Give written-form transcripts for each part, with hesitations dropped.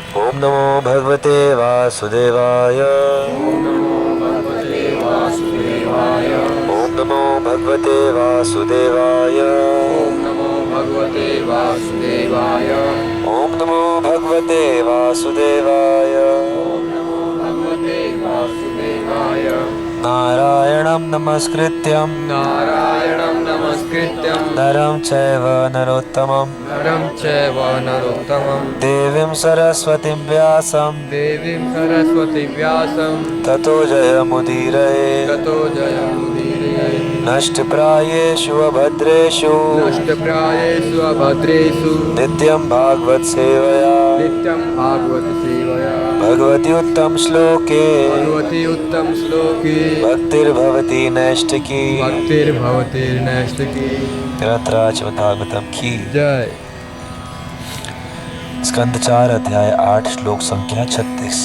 ओम नमो भगवते वासुदेवाय। ओम नमो भगवते वासुदेवाय। ओम नमो भगवते वासुदेवाय। ओम नमो भगवते वासुदेवाय। ओम नमो भगवते वासुदेवाय। ओम नमो भगवते वासुदेवाय। नारायणं नमस्कृत्यं नारायणं नमस्कृत्यं नरं चैव नरोत्तमं नरं चैव नरोत्तमं देवीं सरस्वतीं व्यासं देवीं सरस्वतीं व्यासं ततो जयमुदीरये। ततो जयमुदीरये। नष्टप्रायेषु अभद्रेषु नष्टप्रायेषु अभद्रेषु नित्यं भागवत सेवया नित्यं भागवत सेवया भगवति उत्तम श्लोके भगवति उत्तम श्लोके भक्तिर्भवति नैष्टिकी। भक्तिर्भवति नैष्टिकी। ग्रंथराज भागवतम की जय। स्कंद 4 अध्याय 8 श्लोक संख्या 36।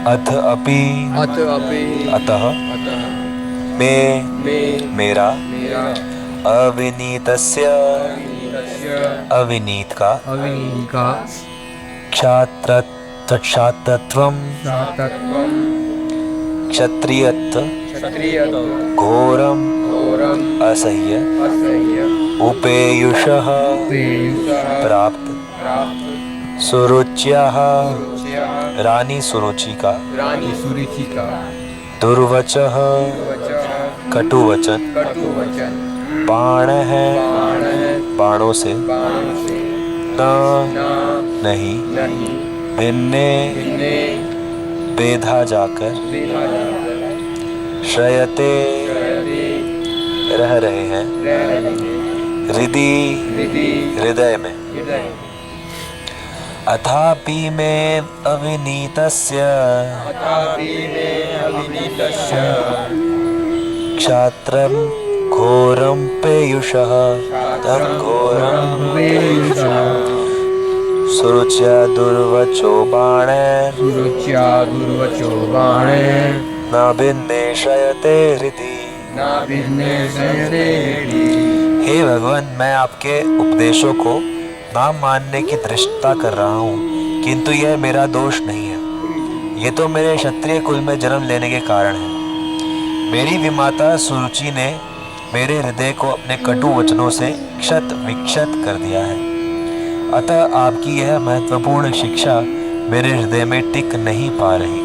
अथ अपि अथ अपि अतः अतः मे मेरा मेरा अविनीतस्य अविनीत का अविनीत का क्षात्रत्वं तत्त्वं क्षत्रियत्व क्षत्रियत्वं घोरम घोरं असह्य असह्य उपेयुषः पेयुषः प्राप्त प्राप्त सुरुच्याः रुच्यः रानी सुरुचि का रानी सुरुचि का दुर्वचः वचः कटुवचन कटुवचन बाण है बाण है बाणों से बाण से न न नहीं नहीं भिन्ने इन्हें बेधा जाकर देखा जाकर श्रयते रहते रह रहे हैं रह रहे हैं हृदि विधि हृदय में। हृदय अथापि मे अविनीतस्य तथापि मे अविनीतस्य क्षात्रं घोरं पेयुषः तं घोरं पेयुषः सुरुच्या दुर्वचो बाणैर् सुरुच्या दुर्वचो बाणे न भिन्ने श्रयते हृदि। न भिन्ने शयते हृदि। हे भगवान, मैं आपके उपदेशों को ना मानने की धृष्टता कर रहा हूँ, किंतु यह मेरा दोष नहीं है। ये तो मेरे क्षत्रिय कुल में जन्म लेने के कारण है। मेरी विमाता सुरुचि ने मेरे हृदय को अपने कटु वचनों से क्षत विक्षत कर दिया है। अतः आपकी यह महत्वपूर्ण शिक्षा मेरे हृदय में टिक नहीं पा रही।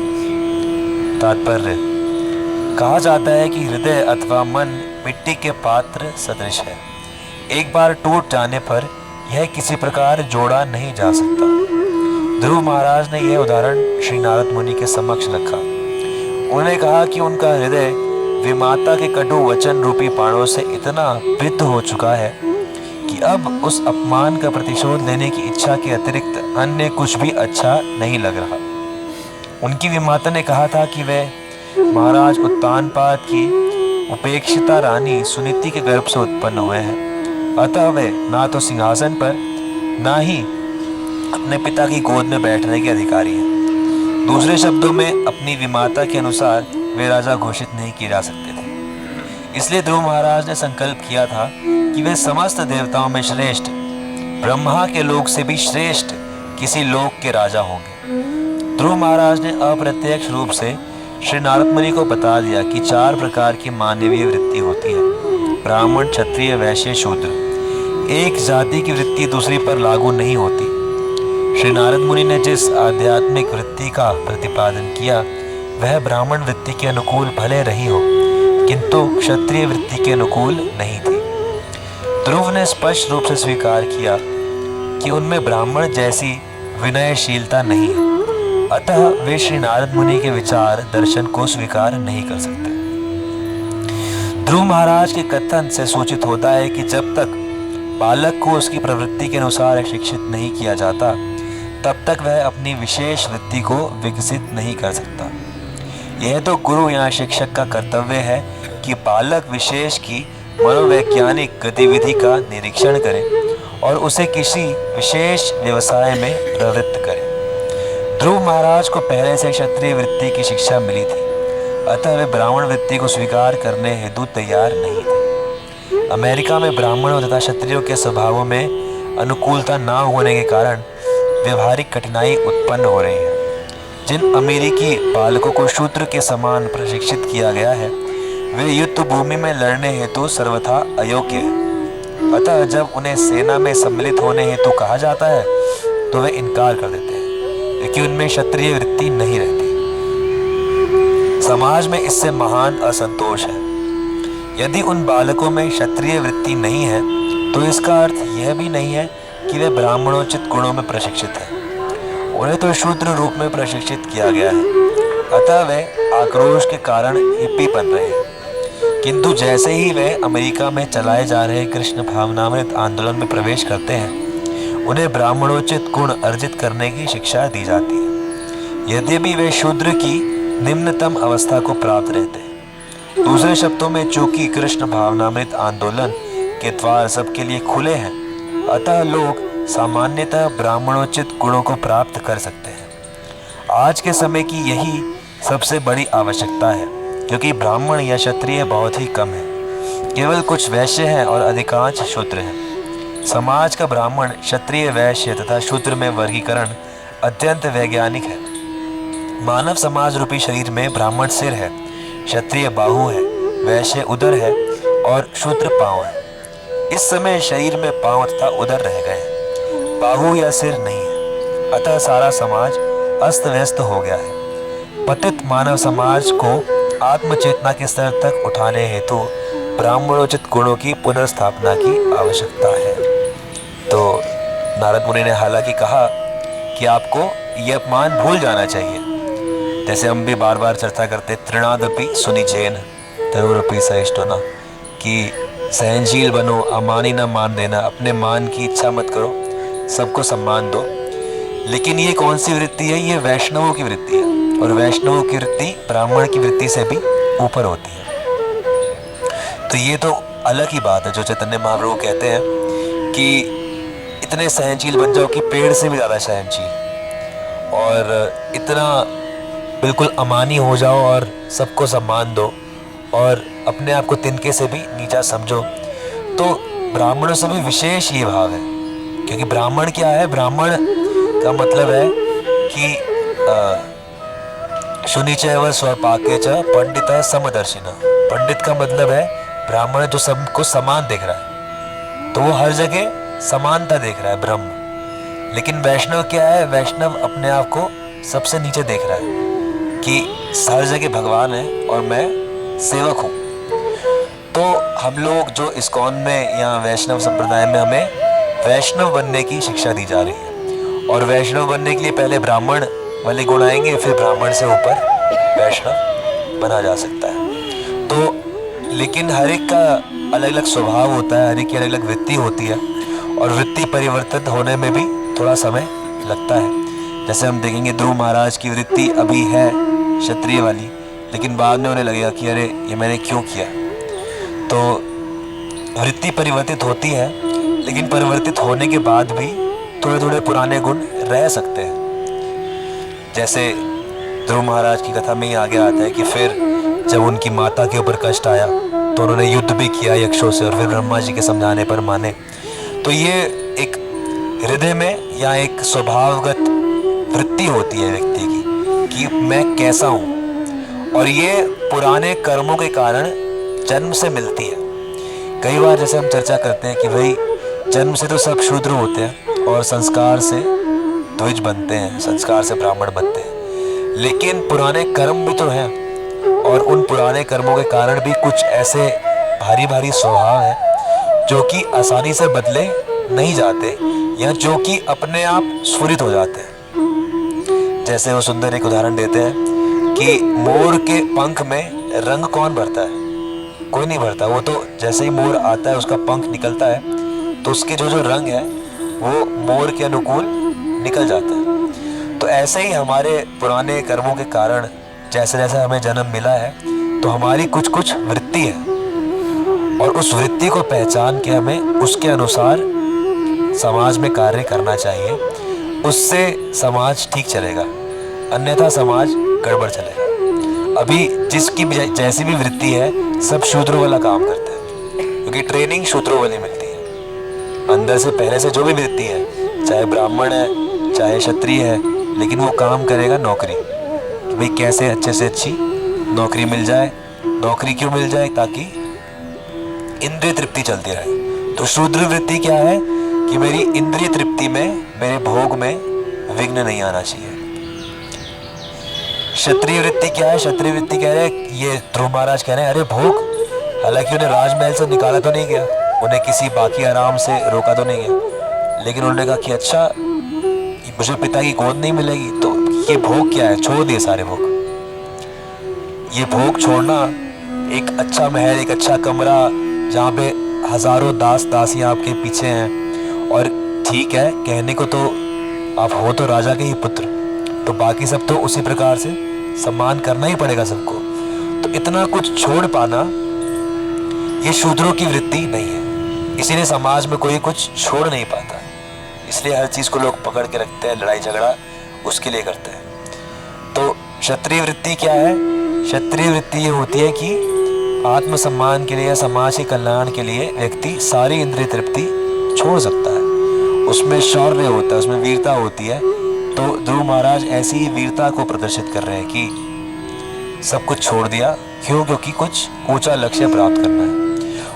तात्पर्य: कहा जाता है कि हृदय अथवा मन मिट्टी के पात्र सदृश है। एक बार टूट जाने पर यह किसी प्रकार जोड़ा नहीं जा सकता। ध्रुव महाराज ने यह उदाहरण श्री नारद मुनि के समक्ष रखा। उन्होंने कहा कि उनका हृदय विमाता के कटु वचन रूपी बाणों से इतना विद्ध हो चुका है कि अब उस अपमान का प्रतिशोध लेने की इच्छा के अतिरिक्त अन्य कुछ भी अच्छा नहीं लग रहा। उनकी विमाता ने कहा था कि वे महाराज उत्तानपाद की उपेक्षिता रानी सुनीति के गर्भ से उत्पन्न हुए हैं। अतः वे ना तो सिंहासन पर ना ही अपने पिता की गोद में बैठने के अधिकारी हैं। दूसरे शब्दों में, अपनी विमाता के अनुसार वे राजा घोषित नहीं किए जा सकते थे। इसलिए ध्रुव महाराज ने संकल्प किया था कि वे समस्त देवताओं में श्रेष्ठ, ब्रह्मा के लोक से भी श्रेष्ठ किसी लोक के राजा होंगे। ध्रुव महाराज ने अप्रत्यक्ष रूप से श्री नारद मुनि को बता दिया कि 4 प्रकार की मानवीय वृत्ति होती है: ब्राह्मण, क्षत्रिय, वैश्य, शूद्र। एक जाति की वृत्ति दूसरी पर लागू नहीं होती। श्री नारद मुनि ने जिस आध्यात्मिक वृत्ति का प्रतिपादन किया वह ब्राह्मण वृत्ति के अनुकूल भले रही हो, किंतु क्षत्रिय वृत्ति के अनुकूल नहीं थी। ध्रुव ने स्पष्ट रूप से स्वीकार किया कि उनमें ब्राह्मण जैसी विनयशीलता नहीं है। अतः वे श्री नारद मुनि के विचार दर्शन को स्वीकार नहीं कर सकते। ध्रुव महाराज के कथन से सूचित होता है कि जब तक बालक को उसकी प्रवृत्ति के अनुसार शिक्षित नहीं किया जाता, तब तक वह अपनी विशेष वृत्ति को विकसित नहीं कर सकता। यह तो गुरु या शिक्षक का कर्तव्य है कि बालक विशेष की मनोवैज्ञानिक गतिविधि का निरीक्षण करे और उसे किसी विशेष व्यवसाय में प्रवृत्त करे। ध्रुव महाराज को पहले से क्षत्रिय वृत्ति की शिक्षा मिली थी, अतः वे ब्राह्मण वृत्ति को स्वीकार करने हेतु तैयार नहीं थे। अमेरिका में ब्राह्मणों तथा क्षत्रियों के स्वभावों में अनुकूलता न होने के कारण व्यवहारिक कठिनाई उत्पन्न हो रही है। जिन अमेरिकी बालकों को शूद्र के समान प्रशिक्षित किया गया है, वे युद्ध भूमि में लड़ने हेतु सर्वथा अयोग्य है। अतः जब उन्हें सेना में सम्मिलित होने हेतु कहा जाता है तो वे इनकार कर देते हैं, क्योंकि उनमें क्षत्रिय वृत्ति नहीं रहती। समाज में इससे महान असंतोष है। यदि उन बालकों में क्षत्रिय वृत्ति नहीं है तो इसका अर्थ यह भी नहीं है कि वे ब्राह्मणोचित गुणों में प्रशिक्षित हैं। उन्हें तो शूद्र रूप में प्रशिक्षित किया गया है, अतः वे आक्रोश के कारण हिप्पी बन रहे हैं। किंतु जैसे ही वे अमेरिका में चलाए जा रहे कृष्ण भावनामृत आंदोलन में प्रवेश करते हैं, उन्हें ब्राह्मणोचित गुण अर्जित करने की शिक्षा दी जाती है, यद्यपि वे शूद्र की निम्नतम अवस्था को प्राप्त रहते हैं। दूसरे शब्दों में, चूंकि कृष्ण भावनामृत आंदोलन के द्वार सबके लिए खुले हैं, अतः लोग सामान्यतः ब्राह्मणोचित गुणों को प्राप्त कर सकते हैं। आज के समय की यही सबसे बड़ी आवश्यकता है, क्योंकि ब्राह्मण या क्षत्रिय बहुत ही कम है। केवल कुछ वैश्य हैं और अधिकांश शूद्र हैं। समाज का ब्राह्मण, क्षत्रिय, वैश्य तथा शूद्र में वर्गीकरण अत्यंत वैज्ञानिक है। मानव समाज रूपी शरीर में ब्राह्मण सिर है, क्षत्रिय बाहु है, वैश्य उदर है और शूद्र पांव है। इस समय शरीर में पांव तथा उदर रह गए हैं, बाहु या सिर नहीं है। अतः सारा समाज अस्त व्यस्त हो गया है। पतित मानव समाज को आत्मचेतना के स्तर तक उठाने हेतु ब्राह्मणोचित गुणों की पुनर्स्थापना की आवश्यकता है। तो नारद मुनि ने हालांकि कहा कि आपको यह अपमान भूल जाना चाहिए। जैसे हम भी बार बार चर्चा करते, तृणादपि सुनिचेन तरुरपि सहिष्णुना, कि सहनशील बनो, अमानी न मान देना, अपने मान की इच्छा मत करो, सबको सम्मान दो। लेकिन ये कौन सी वृत्ति है? ये वैष्णवों की वृत्ति है, और वैष्णवों की वृत्ति ब्राह्मण की वृत्ति से भी ऊपर होती है। तो ये तो अलग ही बात है जो चैतन्य महाप्रभु कहते हैं कि इतने सहनशील बन जाओ कि पेड़ से भी ज़्यादा सहनशील, और इतना बिल्कुल अमानी हो जाओ और सबको सम्मान दो और अपने आप को तिनके से भी नीचा समझो। तो ब्राह्मणों से भी विशेष ये भाव है, क्योंकि ब्राह्मण क्या है? ब्राह्मण का मतलब है कि शुनिचैव स्वपाके च पंडित समदर्शिना। पंडित का मतलब है ब्राह्मण जो सबको समान देख रहा है, तो वो हर जगह समानता देख रहा है, ब्रह्म। लेकिन वैष्णव क्या है? वैष्णव अपने आप को सबसे नीचे देख रहा है कि हर जगह भगवान है और मैं सेवक हूँ। तो हम लोग जो इस्कॉन में या वैष्णव संप्रदाय में, हमें वैष्णव बनने की शिक्षा दी जा रही है, और वैष्णव बनने के लिए पहले ब्राह्मण वाले गुण आएंगे, फिर ब्राह्मण से ऊपर वैष्णव बना जा सकता है। तो लेकिन हर एक का अलग अलग स्वभाव होता है, हर एक की अलग अलग वृत्ति होती है, और वृत्ति परिवर्तित होने में भी थोड़ा समय लगता है। जैसे हम देखेंगे, ध्रुव महाराज की वृत्ति अभी है क्षत्रिय वाली, लेकिन बाद में उन्हें लगेगा कि अरे ये मैंने क्यों किया। तो वृत्ति परिवर्तित होती है, लेकिन परिवर्तित होने के बाद भी थोड़े थोड़े पुराने गुण रह सकते हैं। जैसे ध्रुव महाराज की कथा में ही आगे आता है कि फिर जब उनकी माता के ऊपर कष्ट आया तो उन्होंने युद्ध भी किया यक्षों से, और फिर ब्रह्मा जी के समझाने पर माने। तो ये एक हृदय में या एक स्वभावगत वृत्ति होती है व्यक्ति की कि मैं कैसा हूँ, और ये पुराने कर्मों के कारण जन्म से मिलती है। कई बार जैसे हम चर्चा करते हैं कि भाई जन्म से तो सब शूद्र होते हैं और संस्कार से द्विज बनते हैं, संस्कार से ब्राह्मण बनते हैं, लेकिन पुराने कर्म भी तो हैं, और उन पुराने कर्मों के कारण भी कुछ ऐसे भारी भारी स्वभाव हैं जो कि आसानी से बदले नहीं जाते, या जो कि अपने आप स्फुरित हो जाते हैं। जैसे वो सुंदर एक उदाहरण देते हैं कि मोर के पंख में रंग कौन भरता है? कोई नहीं भरता। वो तो जैसे ही मोर आता है, उसका पंख निकलता है, तो उसके जो जो रंग है वो मोर के अनुकूल निकल जाता है। तो ऐसे ही हमारे पुराने कर्मों के कारण जैसे जैसे हमें जन्म मिला है, तो हमारी कुछ कुछ वृत्ति है, और उस वृत्ति को पहचान के हमें उसके अनुसार समाज में कार्य करना चाहिए। उससे समाज ठीक चलेगा, अन्यथा समाज गड़बड़ चलेगा। अभी जिसकी भी जैसी भी वृत्ति है, सब शूद्रों वाला काम करते हैं, क्योंकि ट्रेनिंग शूद्रों वाली मिलती है। अंदर से पहले से जो भी वृत्ति है, चाहे ब्राह्मण है चाहे क्षत्रिय है, लेकिन वो काम करेगा नौकरी, कि भाई कैसे अच्छे से अच्छी नौकरी मिल जाए। नौकरी क्यों मिल जाए? ताकि इंद्रिय तृप्ति चलती रहे। तो शूद्र वृत्ति क्या है कि मेरी इंद्रिय तृप्ति में, मेरे भोग में विघ्न नहीं आना चाहिए। क्षत्रिय वृत्ति क्या है? क्षत्रिय वृत्ति कह रहे हैं, ये ध्रुव महाराज कह रहे हैं, अरे भोग, हालांकि उन्हें राजमहल से निकाला तो नहीं गया, उन्हें किसी बाकी आराम से रोका तो नहीं गया, लेकिन उन्होंने कहा कि अच्छा मुझे पिता की गोद नहीं मिलेगी, तो ये भोग क्या है? छोड़ दिए सारे भोग। ये भोग छोड़ना, एक अच्छा महल, एक अच्छा कमरा जहाँ पे हजारों दास दासियाँ आपके पीछे हैं, और ठीक है कहने को तो आप हो तो राजा के ही पुत्र, तो बाकी सब तो उसी प्रकार से सम्मान करना ही पड़ेगा सबको। तो इतना कुछ छोड़ पाना ये शूद्रों की वृत्ति नहीं है, इसीलिए समाज में कोई कुछ छोड़ नहीं पाता, इसलिए हर चीज़ को लोग पकड़ के रखते हैं, लड़ाई झगड़ा उसके लिए करते हैं। तो क्षत्रिय वृत्ति क्या है? क्षत्रिय वृत्ति ये होती है कि आत्मसम्मान के लिए या समाज के कल्याण के लिए व्यक्ति सारी इंद्रिय तृप्ति छोड़ सकता है, उसमें शौर्य होता है, उसमें वीरता होती है। तो ध्रुव महाराज ऐसी ही वीरता को प्रदर्शित कर रहे हैं कि सब कुछ छोड़ दिया, क्यों? क्योंकि कुछ ऊंचा लक्ष्य प्राप्त करना है।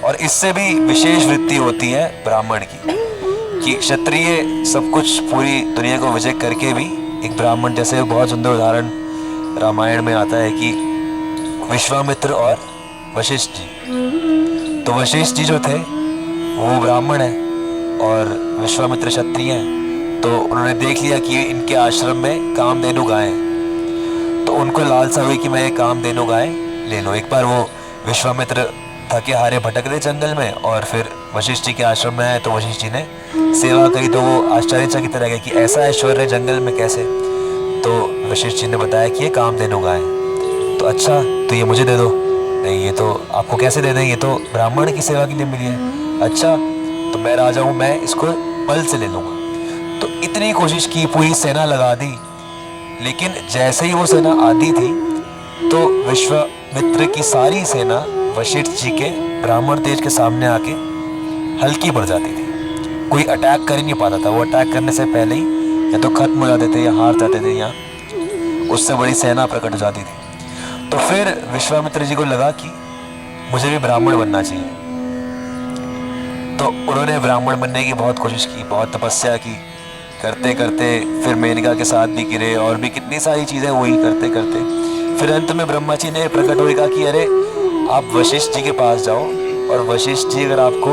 और इससे भी विशेष वृत्ति होती है ब्राह्मण की, कि क्षत्रिय सब कुछ पूरी दुनिया को विजय करके भी एक ब्राह्मण, जैसे बहुत सुंदर उदाहरण रामायण में आता है कि विश्वामित्र और वशिष्ठ जी। तो वशिष्ठ जी जो थे वो ब्राह्मण है और विश्वामित्र क्षत्रिय हैं। तो उन्होंने देख लिया कि इनके आश्रम में कामधेनु गायें, तो उनको लालसा हुई कि मैं ये कामधेनु गाय ले लूँ। एक बार वो विश्वामित्र थके हारे भटक रहे जंगल में और फिर वशिष्ठ जी के आश्रम में आए, तो वशिष्ठ जी ने सेवा करी, तो वो आश्चर्यचकित रह गए कि ऐसा ऐश्वर्य जंगल में कैसे। तो वशिष्ठ जी ने बताया कि ये कामधेनु गाय। तो अच्छा, तो ये मुझे दे दो। नहीं, ये तो आपको कैसे दे दें, ये तो ब्राह्मण की सेवा के लिए मिली है। अच्छा, तो मैं राजा हूँ, मैं इसको बल से ले लूँगा। तो इतनी कोशिश की, पूरी सेना लगा दी, लेकिन जैसे ही वो सेना आती थी तो विश्वामित्र की सारी सेना वशिष्ठ जी के ब्राह्मण तेज के सामने आके हल्की पड़ जाती थी। कोई अटैक कर ही नहीं पाता था, वो अटैक करने से पहले ही या तो खत्म हो जाते थे या हार जाते थे या उससे बड़ी सेना प्रकट हो जाती थी। तो फिर विश्वामित्र जी को लगा कि मुझे भी ब्राह्मण बनना चाहिए। तो उन्होंने ब्राह्मण बनने की बहुत कोशिश की, बहुत तपस्या की, करते करते फिर मेनका के साथ भी गिरे और भी कितनी सारी चीज़ें हुई करते करते। फिर अंत में ब्रह्मा जी ने प्रकट होकर कहा कि अरे आप वशिष्ठ जी के पास जाओ और वशिष्ठ जी अगर आपको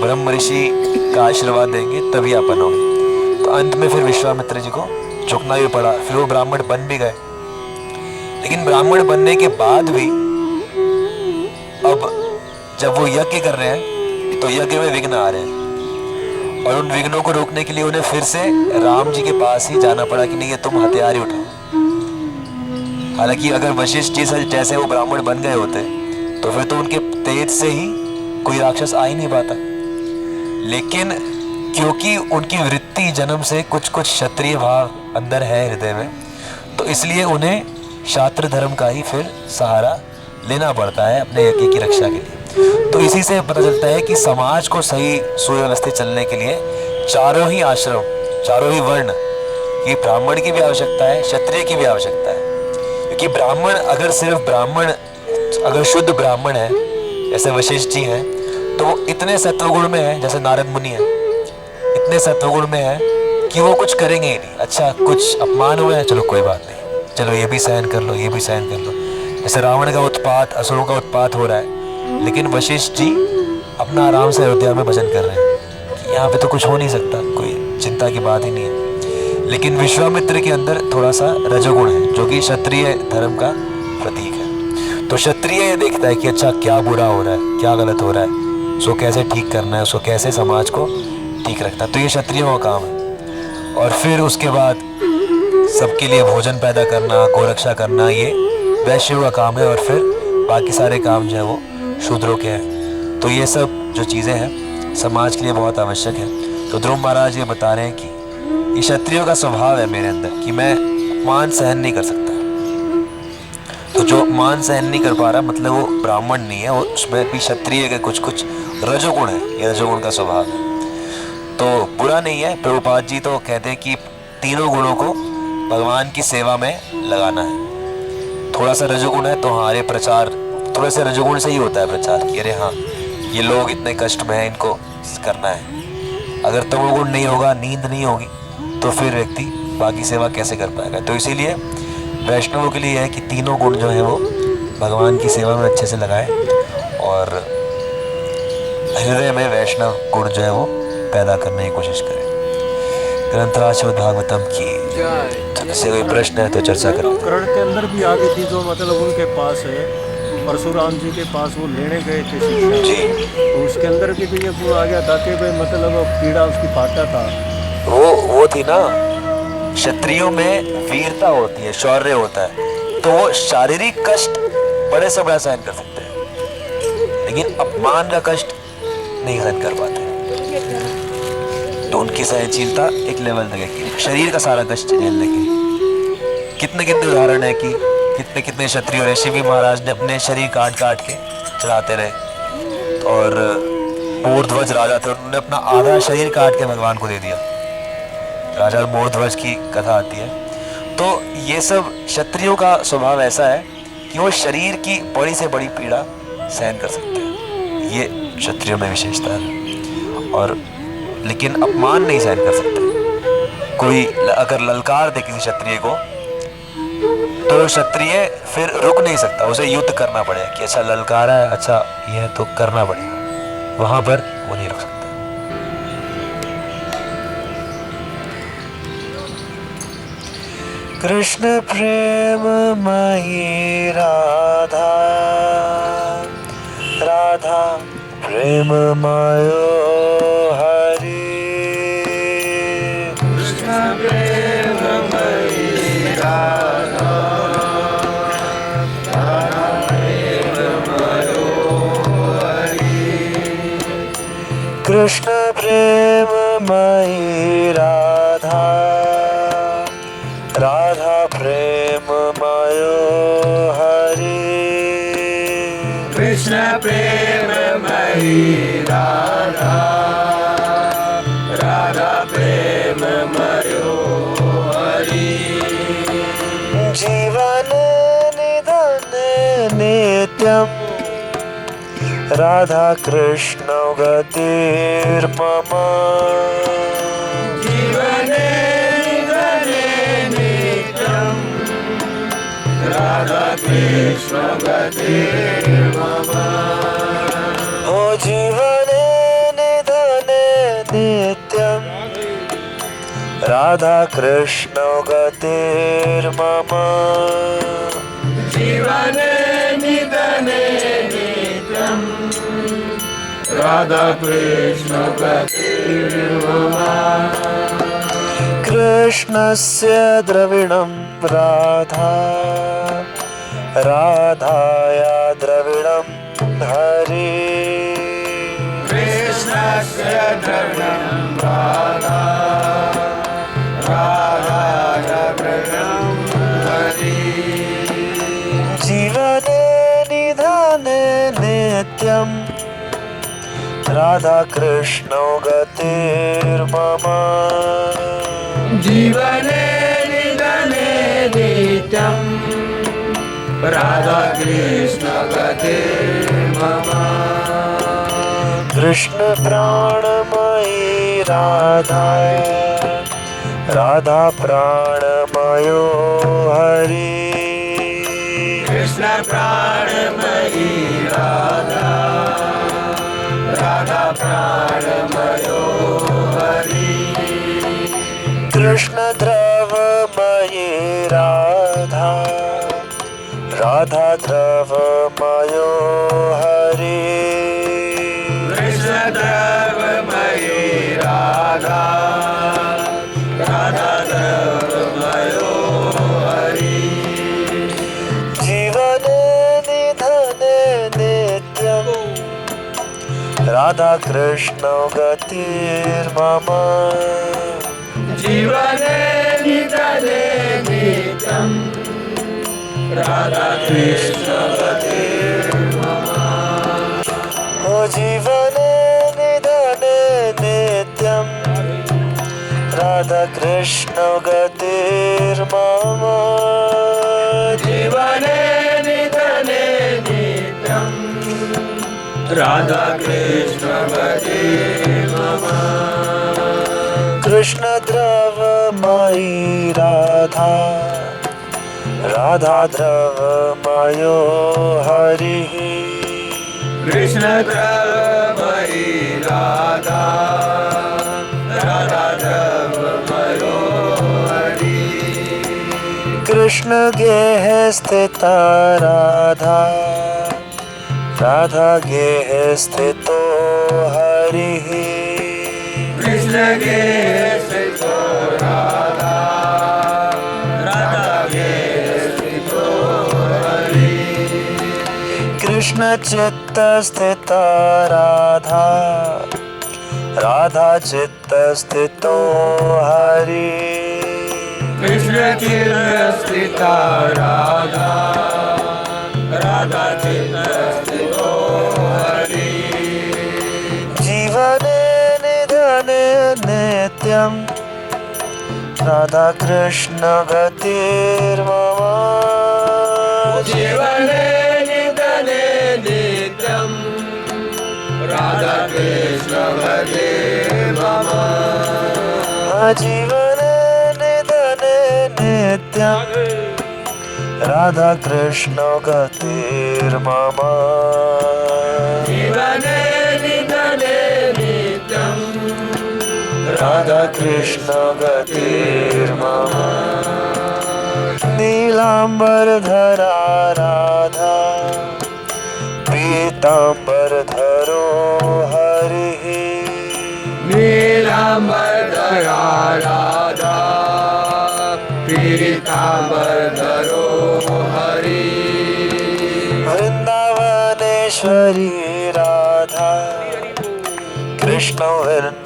ब्रह्म ऋषि का आशीर्वाद देंगे तभी आप बनोगे। तो अंत में फिर विश्वामित्र जी को झुकना भी पड़ा, फिर वो ब्राह्मण बन भी गए। लेकिन ब्राह्मण बनने के बाद भी अब जब वो यज्ञ कर रहे हैं तो यज्ञ में विघ्न आ रहे हैं, और उन विघ्नों को रोकने के लिए उन्हें फिर से राम जी के पास ही जाना पड़ा कि नहीं, ये तुम हथियार ही उठाओ। हालांकि अगर वशिष्ठ जी से जैसे वो ब्राह्मण बन गए होते तो फिर तो उनके तेज से ही कोई राक्षस आ ही नहीं पाता। लेकिन क्योंकि उनकी वृत्ति जन्म से कुछ कुछ क्षत्रिय भाव अंदर है हृदय में, तो इसलिए उन्हें क्षात्र धर्म का ही फिर सहारा लेना पड़ता है अपने यज्ञ की रक्षा के लिए। तो इसी से पता चलता है कि समाज को सही सुव्यवस्थित चलने के लिए चारों ही आश्रम, चारों ही वर्ण, ये ब्राह्मण की भी आवश्यकता है, क्षत्रिय की भी आवश्यकता है। क्योंकि ब्राह्मण अगर सिर्फ ब्राह्मण, अगर शुद्ध ब्राह्मण है जैसे वशिष्ठ जी हैं, तो वो इतने सत्वगुण में है, जैसे नारद मुनि है, इतने सत्वगुण में है कि वो कुछ करेंगे ही नहीं। अच्छा, कुछ अपमान हुआ है, चलो कोई बात नहीं, चलो ये भी सहन कर लो, ये भी सहन कर लो। जैसे रावण का उत्पात, असुरों का उत्पात हो रहा है, लेकिन वशिष्ठ जी अपना आराम से अयोध्या में भजन कर रहे हैं कि यहाँ पे तो कुछ हो नहीं सकता, कोई चिंता की बात ही नहीं है। लेकिन विश्वामित्र के अंदर थोड़ा सा रजोगुण है, जो कि क्षत्रिय धर्म का प्रतीक है। तो क्षत्रिय ये देखता है कि अच्छा क्या बुरा हो रहा है, क्या गलत हो रहा है, उसको कैसे ठीक करना है, उसको कैसे समाज को ठीक रखना है। तो ये क्षत्रियों का काम है। और फिर उसके बाद सबके लिए भोजन पैदा करना, गोरक्षा करना, ये वैश्यों का काम है। और फिर बाकी सारे काम जो है वो शूद्रों के हैं। तो ये सब जो चीज़ें हैं समाज के लिए बहुत आवश्यक है। तो ध्रुव महाराज ये बता रहे हैं कि ये क्षत्रियों का स्वभाव है मेरे अंदर कि मैं मान सहन नहीं कर सकता। तो जो मान सहन नहीं कर पा रहा मतलब वो ब्राह्मण नहीं है, वो उसमें भी क्षत्रिय के कुछ कुछ रजोगुण है, ये रजोगुण का स्वभाव है। तो बुरा नहीं है। प्रभुपाद जी तो कहते हैं कि तीनों गुणों को भगवान की सेवा में लगाना है। थोड़ा सा रजोगुण है तो हाँ, ये प्रचार थोड़े से रजोगुण से ही होता है प्रचार कि अरे हाँ, ये लोग इतने कष्ट में हैं, इनको करना है। अगर तमोगुण नहीं होगा, नींद नहीं होगी, तो फिर व्यक्ति बाकी सेवा कैसे कर पाएगा। तो इसीलिए वैष्णवों के लिए है कि तीनों गुण जो है वो भगवान की सेवा में अच्छे से लगाए और हृदय में वैष्णव गुण जो है वो पैदा करने की कोशिश करें। ग्रंथराज श्रीमद् भागवतम की से कोई प्रश्न है तो चर्चा करें। कर्ण के अंदर भी आगे थी जो मतलब उनके पास है, परशुराम जी के पास वो लेने गए थे शिक्षा, जी, तो उसके अंदर भी तो ये गुण आ गया था कि भाई मतलब पीड़ा उसकी पाटा था। वो थी ना, क्षत्रियों में वीरता होती है, शौर्य होता है, तो वो शारीरिक कष्ट बड़े से बड़ा सहन कर सकते हैं, लेकिन अपमान का कष्ट नहीं सहन कर पाते। तो उनकी सहनशीलता एक लेवल तक है कि शरीर का सारा कष्ट झेलने की। कितने कितने उदाहरण है कि कितने कितने क्षत्रियों ने, शिवी महाराज ने अपने शरीर काट काट के चढ़ाते रहे, और मोरध्वज राजा थे, उन्होंने अपना आधा शरीर काट के भगवान को दे दिया। राजा मोरध्वज की कथा आती है। तो ये सब क्षत्रियों का स्वभाव ऐसा है कि वो शरीर की बड़ी से बड़ी पीड़ा सहन कर सकते हैं, ये क्षत्रियों में विशेषता है। और लेकिन अपमान नहीं सहन कर सकते। कोई अगर ललकार दे किसी क्षत्रिय को, तो क्षत्रिय फिर रुक नहीं सकता, उसे युद्ध करना पड़ेगा कि अच्छा ललकारा है, अच्छा यह तो करना पड़ेगा, वहां पर वो नहीं रुक सकता। कृष्ण प्रेम मयि राधा, राधा प्रेम मयो हरि। कृष्ण प्रेम मयि राधा, राधा प्रेम मयो हरि। कृष्ण प्रेम मयि राधा, राधा प्रेम मयो हरि। कृष्ण प्रेम मयि राधा, राधा प्रेम मयो हरि। जीवन निधन नित्यम, राधा कृष्ण गतिर्मम। जीवने निधने नित्यं, राधा कृष्ण गतिर्मम। ओ जीवने निधने नित्यम, राधा कृष्ण गतिर्मम। जीवने निधने नित्यं, राधा कृष्ण गतिर्मम। कृष्णस्य द्रविणं राधा, राधाया द्रविणं हरि। कृष्णस्य द्रविणं राधा, राधाया द्रविणं हरि। जीवने निधने नित्यं, राधा कृष्णौ गतिर्मम। जीवने निधने नित्यं, राधा कृष्ण गतिर्मम। कृष्ण प्राणमयी राधा, राधा प्राणमयो हरि। कृष्ण प्राणमयी राधा, राधा प्राणमयो हरि। कृष्ण द्रवमयी राधा, राधा द्रवमयो हरि। कृष्ण द्रवमयी राधा, राधा द्रवमयो हरि। जीवने निधने नित्यं, राधा कृष्ण गतिर्मम। जीवने निधने नित्यं, राधा कृष्ण गतिर्मम। ओ जीवने निधने नित्यं, राधा कृष्ण मम जीवने निधने नित्यम् राधा कृष्ण भजे मम कृष्ण द्रवमयी राधा राधा द्रवमयो हरिः कृष्ण द्रवमयी राधा राधा द्रवमयो हरि कृष्ण गेह स्थिता राधा राधा गेह स्थितो हरिः कृष्ण के स्थितो राधा राधा के स्थितो हरि कृष्ण चित्त स्थिता राधा राधा चित्त स्थितो हरि कृष्ण चित्त स्थिता राधा राधा चित्त स्थितो हरि जीवने निधने नित्यं राधा कृष्ण गतिर्मम जीवने निधने नित्यम् राधा कृष्ण भजे मम जीवने निधने नित्यं राधा कृष्ण गतिर्मम जीवने निधने नित्यम् राधा कृष्ण गतिर्मम नीलांबरधरा राधा पीतांबरधरो हरिः नीलांबरधरा राधा पीतांबरधरो हरि वृंदावनेश्वरी राधा कृष्ण वृंदावनेश्वरः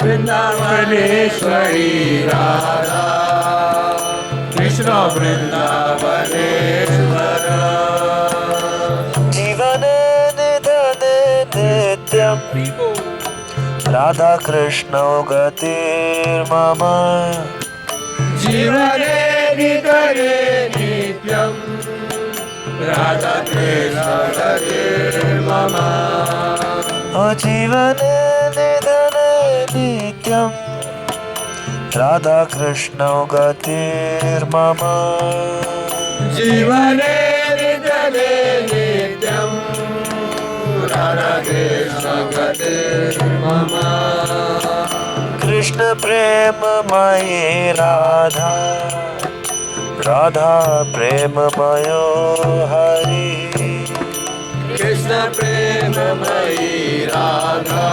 वृंदावनेश्वरी राधा कृष्ण वृंदावनेश्वर जीवने निधने नित्यं राधा कृष्ण गतिर्मम जीवने निधने नित्यम् राधा कृष्ण भजे मम जीवने निधने नित्यं राधा कृष्ण गतिर्मम जीवने निधने नित्यम् राधा कृष्ण भजे मम कृष्ण प्रेममयी राधा राधा प्रेममयो हरि कृष्ण प्रेममयी राधा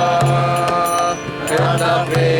राधा प्रेम